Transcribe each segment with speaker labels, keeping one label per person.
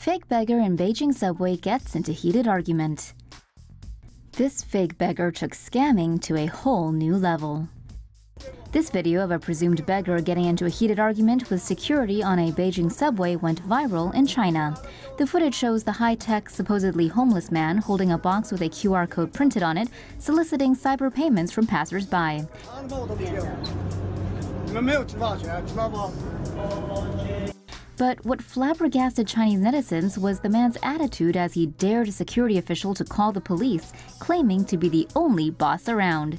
Speaker 1: Fake beggar in Beijing Subway gets into heated argument. This fake beggar took scamming to a whole new level. This video of a presumed beggar getting into a heated argument with security on a Beijing subway went viral in China. The footage shows the high-tech, supposedly homeless man holding a box with a QR code printed on it, soliciting cyber payments from passers-by. But what flabbergasted Chinese netizens was the man's attitude as he dared a security official to call the police, claiming to be the only boss around.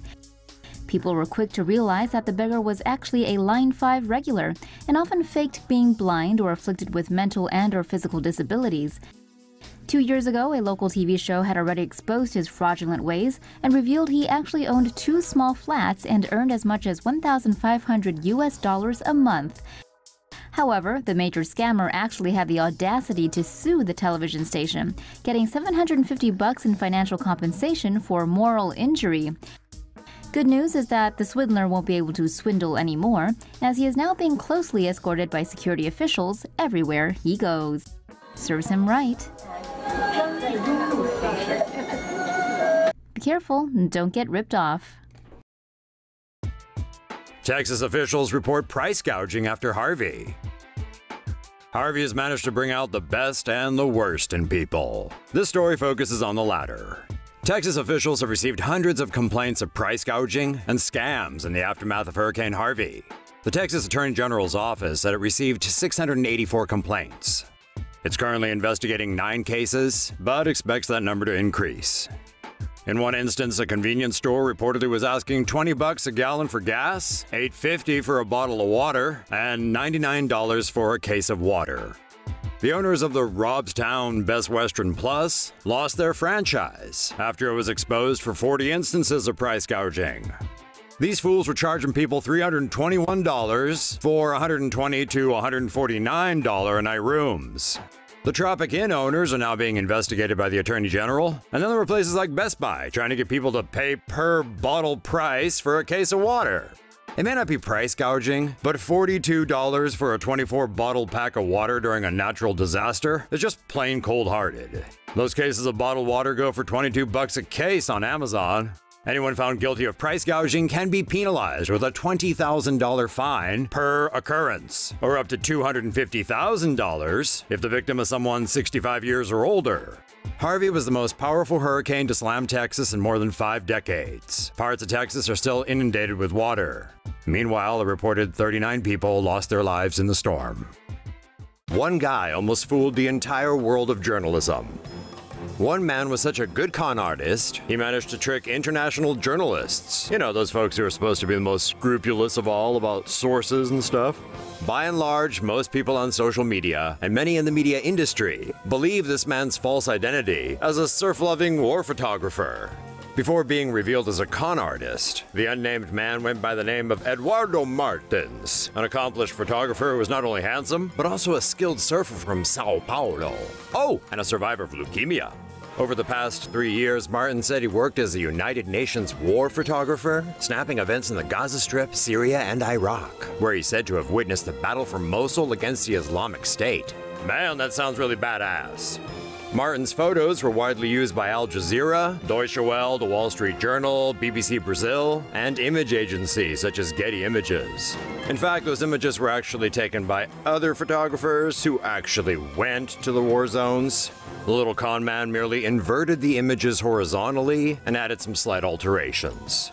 Speaker 1: People were quick to realize that the beggar was actually a Line 5 regular and often faked being blind or afflicted with mental and/or physical disabilities. 2 years ago, a local TV show had already exposed his fraudulent ways and revealed he actually owned 2 small flats and earned as much as $1,500 a month. However, the major scammer actually had the audacity to sue the television station, getting $750 in financial compensation for moral injury. Good news is that the swindler won't be able to swindle anymore, as he is now being closely escorted by security officials everywhere he goes. Serves him right. Be careful and don't get ripped off.
Speaker 2: Texas officials report price gouging after Harvey. Harvey has managed to bring out the best and the worst in people. This story focuses on the latter. Texas officials have received hundreds of complaints of price gouging and scams in the aftermath of Hurricane Harvey. The Texas Attorney General's office said it received 684 complaints. It's currently investigating 9 cases, but expects that number to increase. In one instance, a convenience store reportedly was asking $20 a gallon for gas, $8.50 for a bottle of water, and $99 for a case of water. The owners of the Robstown Best Western Plus lost their franchise after it was exposed for 40 instances of price gouging. These fools were charging people $321 for $120 to $149 a night rooms. The Tropic Inn owners are now being investigated by the Attorney General, and then there were places like Best Buy trying to get people to pay per bottle price for a case of water. It may not be price gouging, but $42 for a 24-bottle pack of water during a natural disaster is just plain cold-hearted. Those cases of bottled water go for $22 a case on Amazon. Anyone found guilty of price gouging can be penalized with a $20,000 fine per occurrence, or up to $250,000 if the victim is someone 65 years or older. Harvey was the most powerful hurricane to slam Texas in more than 5 decades. Parts of Texas are still inundated with water. Meanwhile, a reported 39 people lost their lives in the storm. One guy almost fooled the entire world of journalism. One man was such a good con artist, he managed to trick international journalists. You know, those folks who are supposed to be the most scrupulous of all about sources and stuff. By and large, most people on social media, and many in the media industry, believe this man's false identity as a surf-loving war photographer. Before being revealed as a con artist, the unnamed man went by the name of Eduardo Martins, an accomplished photographer who was not only handsome, but also a skilled surfer from Sao Paulo. Oh, and a survivor of leukemia. Over the past 3 years, Martin said he worked as a United Nations war photographer, snapping events in the Gaza Strip, Syria, and Iraq, where he's said to have witnessed the battle for Mosul against the Islamic State. Man, that sounds really badass. Martin's photos were widely used by Al Jazeera, Deutsche Welle, The Wall Street Journal, BBC Brazil, and image agencies such as Getty Images. In fact, those images were actually taken by other photographers who actually went to the war zones. The little con man merely inverted the images horizontally and added some slight alterations.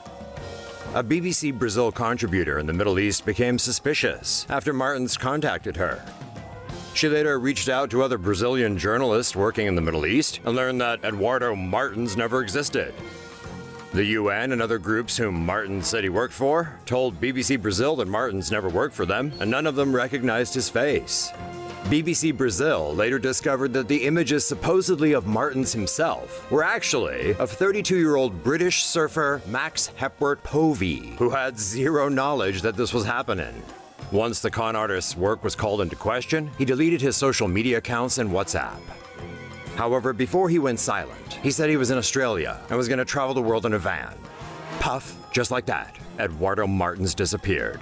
Speaker 2: A BBC Brazil contributor in the Middle East became suspicious after Martins contacted her. She later reached out to other Brazilian journalists working in the Middle East and learned that Eduardo Martins never existed. The UN and other groups whom Martins said he worked for told BBC Brazil that Martins never worked for them, and none of them recognized his face. BBC Brazil later discovered that the images supposedly of Martins himself were actually of 32-year-old British surfer Max Hepworth Povey, who had zero knowledge that this was happening. Once the con artist's work was called into question, he deleted his social media accounts and WhatsApp. However, before he went silent, he said he was in Australia and was going to travel the world in a van. Puff, just like that, Eduardo Martins disappeared.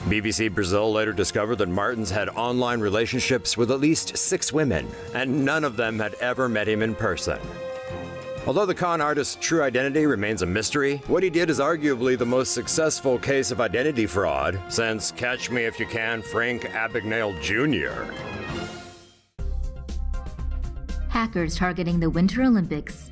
Speaker 2: BBC Brazil later discovered that Martins had online relationships with at least 6 women, and none of them had ever met him in person. Although the con artist's true identity remains a mystery, what he did is arguably the most successful case of identity fraud since Catch Me If You Can Frank Abagnale Jr.
Speaker 1: Hackers targeting the Winter Olympics.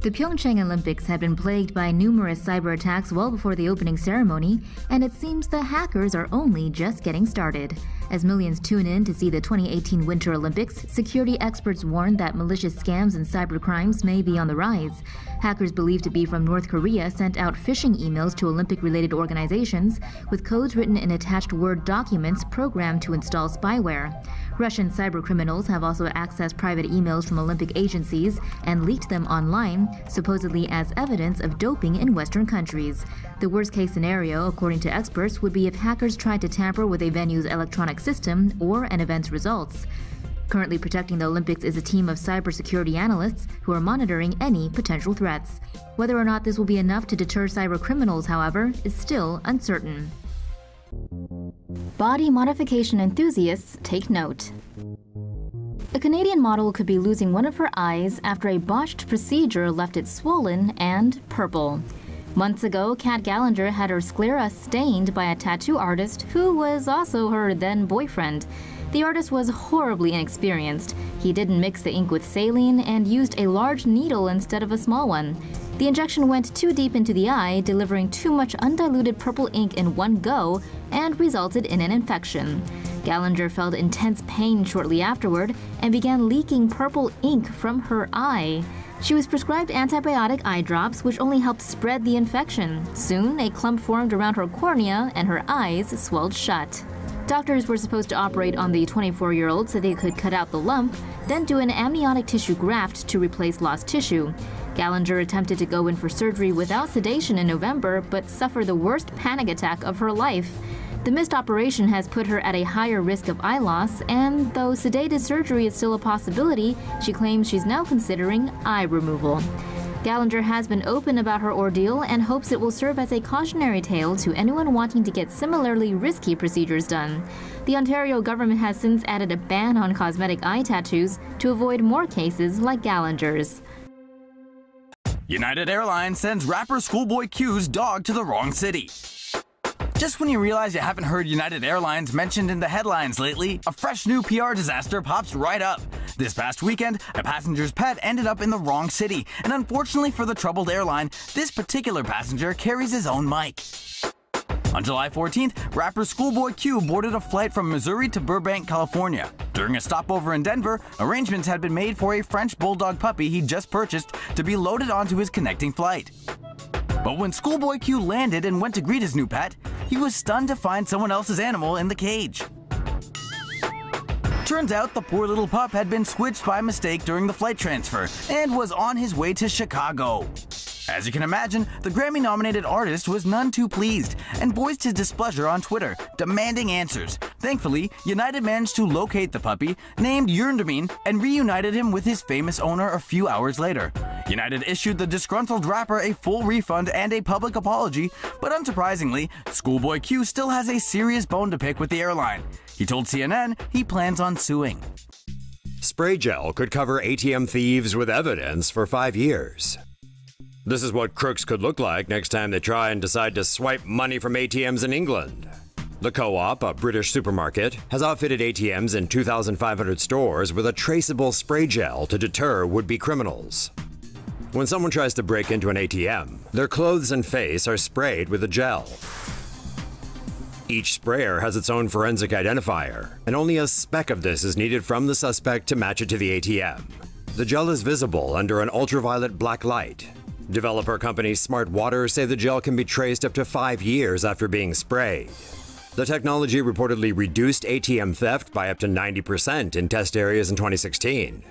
Speaker 1: The Pyeongchang Olympics had been plagued by numerous cyber attacks well before the opening ceremony, and it seems the hackers are only just getting started. As millions tune in to see the 2018 Winter Olympics, security experts warn that malicious scams and cybercrimes may be on the rise. Hackers believed to be from North Korea sent out phishing emails to Olympic-related organizations, with codes written in attached Word documents programmed to install spyware. Russian cybercriminals have also accessed private emails from Olympic agencies and leaked them online, supposedly as evidence of doping in Western countries. The worst-case scenario, according to experts, would be if hackers tried to tamper with a venue's electronic system or an event's results. Currently protecting the Olympics is a team of cybersecurity analysts who are monitoring any potential threats. Whether or not this will be enough to deter cybercriminals, however, is still uncertain. Body modification enthusiasts take note. A Canadian model could be losing one of her eyes after a botched procedure left it swollen and purple. Months ago, Kat Gallinger had her sclera stained by a tattoo artist who was also her then-boyfriend. The artist was horribly inexperienced. He didn't mix the ink with saline and used a large needle instead of a small one. The injection went too deep into the eye, delivering too much undiluted purple ink in one go, and resulted in an infection. Gallinger felt intense pain shortly afterward and began leaking purple ink from her eye. She was prescribed antibiotic eye drops, which only helped spread the infection. Soon, a clump formed around her cornea and her eyes swelled shut. Doctors were supposed to operate on the 24-year-old so they could cut out the lump, then do an amniotic tissue graft to replace lost tissue. Gallinger attempted to go in for surgery without sedation in November, but suffered the worst panic attack of her life. The missed operation has put her at a higher risk of eye loss, and though sedated surgery is still a possibility, she claims she's now considering eye removal. Gallinger has been open about her ordeal and hopes it will serve as a cautionary tale to anyone wanting to get similarly risky procedures done. The Ontario government has since added a ban on cosmetic eye tattoos to avoid more cases like Gallinger's.
Speaker 3: United Airlines sends rapper Schoolboy Q's dog to the wrong city. Just when you realize you haven't heard United Airlines mentioned in the headlines lately, a fresh new PR disaster pops right up. This past weekend, a passenger's pet ended up in the wrong city, and unfortunately for the troubled airline, this particular passenger carries his own mic. On July 14th, rapper Schoolboy Q boarded a flight from Missouri to Burbank, California. During a stopover in Denver, arrangements had been made for a French bulldog puppy he'd just purchased to be loaded onto his connecting flight. But when Schoolboy Q landed and went to greet his new pet, he was stunned to find someone else's animal in the cage. Turns out the poor little pup had been switched by mistake during the flight transfer and was on his way to Chicago. As you can imagine, the Grammy-nominated artist was none too pleased and voiced his displeasure on Twitter, demanding answers. Thankfully, United managed to locate the puppy, named Yurndamine, and reunited him with his famous owner a few hours later. United issued the disgruntled rapper a full refund and a public apology, but unsurprisingly, Schoolboy Q still has a serious bone to pick with the airline. He told CNN he plans on suing.
Speaker 2: Spray gel could cover ATM thieves with evidence for 5 years. This is what crooks could look like next time they try and decide to swipe money from ATMs in England. The Co-op, a British supermarket, has outfitted ATMs in 2,500 stores with a traceable spray gel to deter would-be criminals. When someone tries to break into an ATM, their clothes and face are sprayed with a gel. Each sprayer has its own forensic identifier, and only a speck of this is needed from the suspect to match it to the ATM. The gel is visible under an ultraviolet black light. Developer company Smart Water say the gel can be traced up to 5 years after being sprayed. The technology reportedly reduced ATM theft by up to 90% in test areas in 2016.